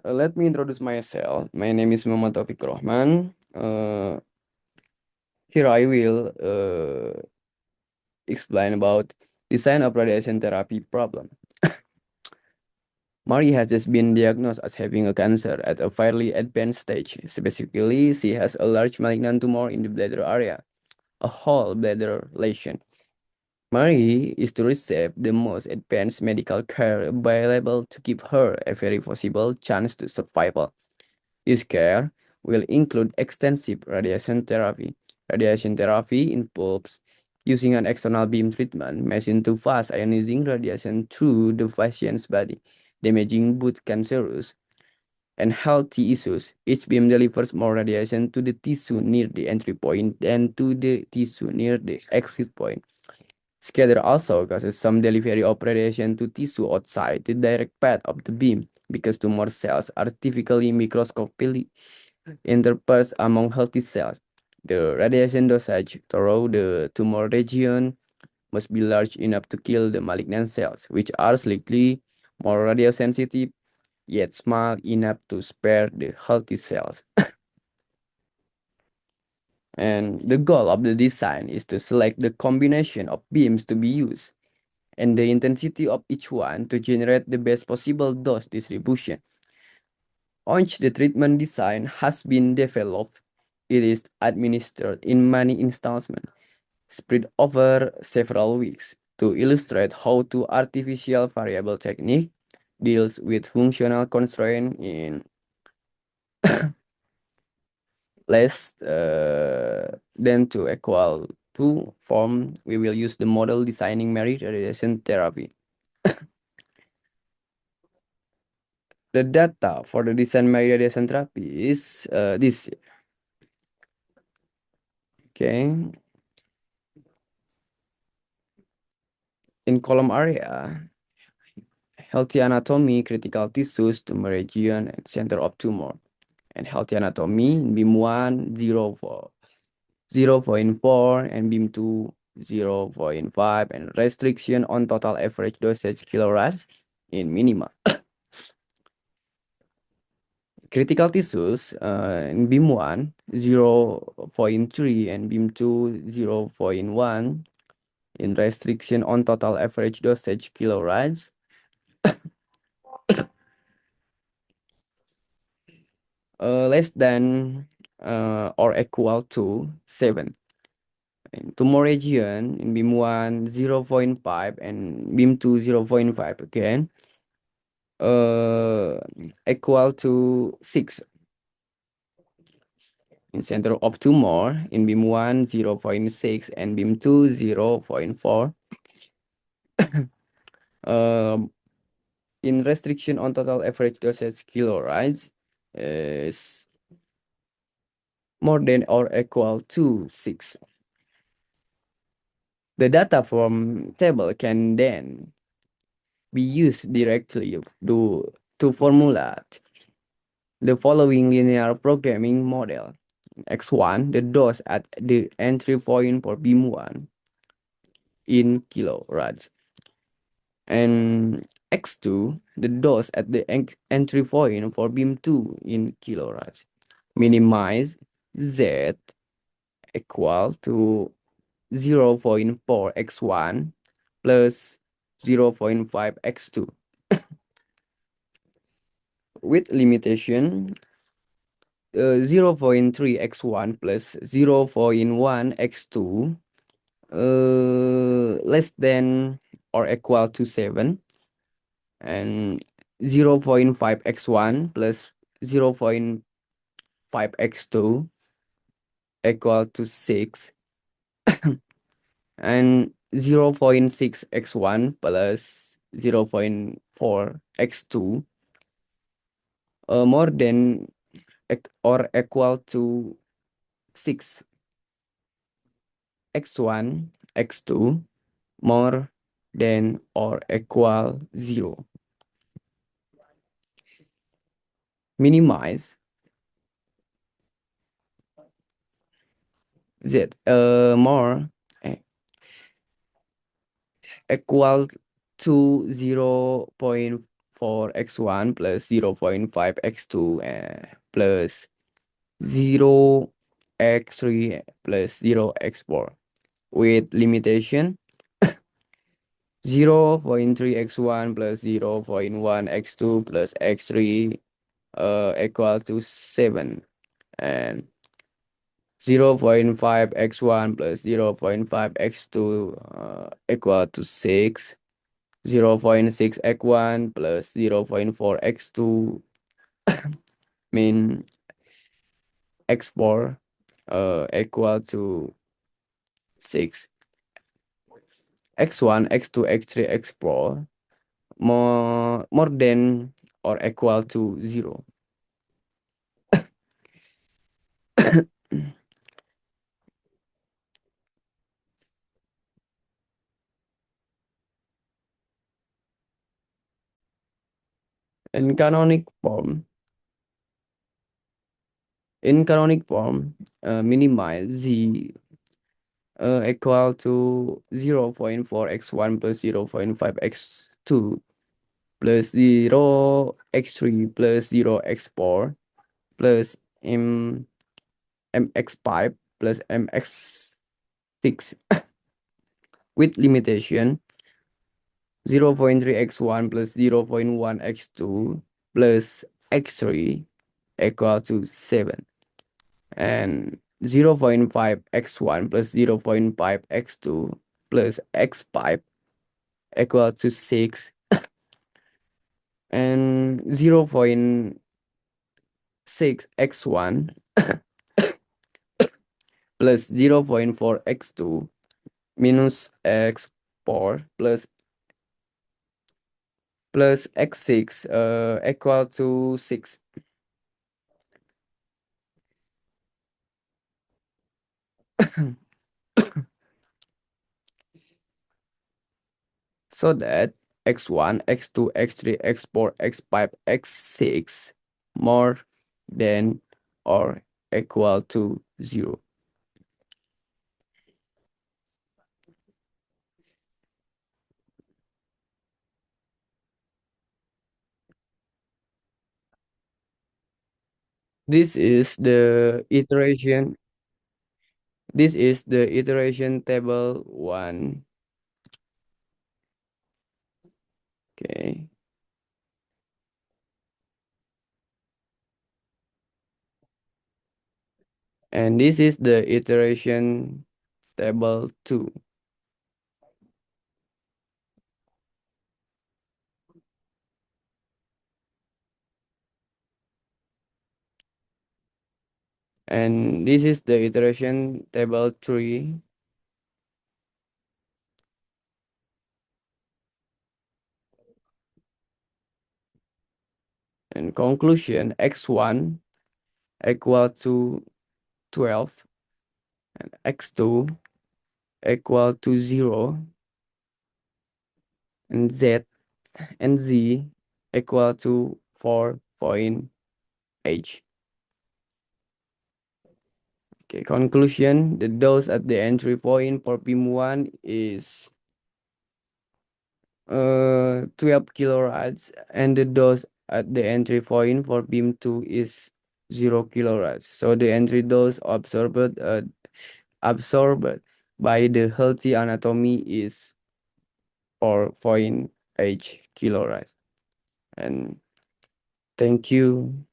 Let me introduce myself. My name is Muhammad Taufik Rohman. Here I will explain about design of radiation therapy problem. Marie has just been diagnosed as having a cancer at a fairly advanced stage. Specifically, she has a large malignant tumor in the bladder area, a whole bladder lesion. Marie is to receive the most advanced medical care available to give her a very possible chance to survival. This care will include extensive radiation therapy. Radiation therapy involves using an external beam treatment machine to pass ionizing radiation through the patient's body, damaging both cancerous and healthy tissues. Each beam delivers more radiation to the tissue near the entry point than to the tissue near the exit point. Scatter also causes some delivery of radiation to tissue outside the direct path of the beam because tumor cells are typically microscopically interspersed among healthy cells. The radiation dosage through the tumor region must be large enough to kill the malignant cells, which are slightly more radiosensitive, yet small enough to spare the healthy cells. And the goal of the design is to select the combination of beams to be used and the intensity of each one to generate the best possible dose distribution. Once the treatment design has been developed, it is administered in many installments, spread over several weeks, to illustrate how to artificial variable technique deals with functional constraint in less than to equal to form. We will use the model designing merit radiation therapy. The data for the design merit radiation therapy is this. Okay. In column area, healthy anatomy, critical tissues, tumor region, and center of tumor. And healthy anatomy, beam 1, 0.4, and beam 2, 0.5, and restriction on total average dosage kilorad in minima. Critical tissues in beam 1, 0.3, and beam 2, 0.1, in restriction on total average dosage kilorads. Less than or equal to 7. In tumor region in beam 1, 0.5, and beam 2, 0.5 again, equal to 6. In center of tumor in beam 1, 0.6, and beam 2, 0.4. In restriction on total average dosage kilorides is more than or equal to 6. The data from table can then be used directly to formulate the following linear programming model. X1, the dose at the entry point for beam 1 in kilorad. And X2, the dose at the entry point for beam 2 in kilorad. Minimize Z equal to 0.4 x1 plus 0.5 x2. With limitation 0.3 x1 plus 0.1 x2 less than or equal to 7, and 0.5 x1 plus 0.5 x2 equal to 6, and 0.6 x1 plus 0.4 x2 more than or equal to 6, x1 x2 more than or equal 0. Minimize z more equal to 0.5 x1 plus 0.5 x2 plus 0 x3 plus 0 x4 with limitation 0.3 x1 plus 0.1 x2 plus x3 equal to 7 and 0.5 x1 plus 0.5 x2 equal to 6. 0.6 x1 plus 0.4 x2 mean x4 equal to 6. x1 x2 x3 x4 more than or equal to 0. In canonic form, minimize z equal to 0.4 x1 plus 0.5 x2 plus 0 x3 plus 0 x4 plus mx5 plus mx6 with limitation 0.3 x1 plus 0.1 x2 plus x3 equal to 7 and 0.5 x1 plus 0.5 x2 plus x5 equal to 6 and 0.6 x1 plus 0.4 x2 minus x4 plus x6 equal to 6. So that x1, x2, x3, x4, x5, x6 more than or equal to 0. This is the iteration. This is the iteration table 1. Okay. And this is the iteration table 2. And this is the iteration table 3. And conclusion x1 equal to 12 and x2 equal to 0 and z equal to 4.h. Okay, conclusion, the dose at the entry point for beam 1 is 12 kilorats and the dose at the entry point for beam 2 is 0 kilorats. So the entry dose absorbed by the healthy anatomy is 4.8 kilorats. And thank you.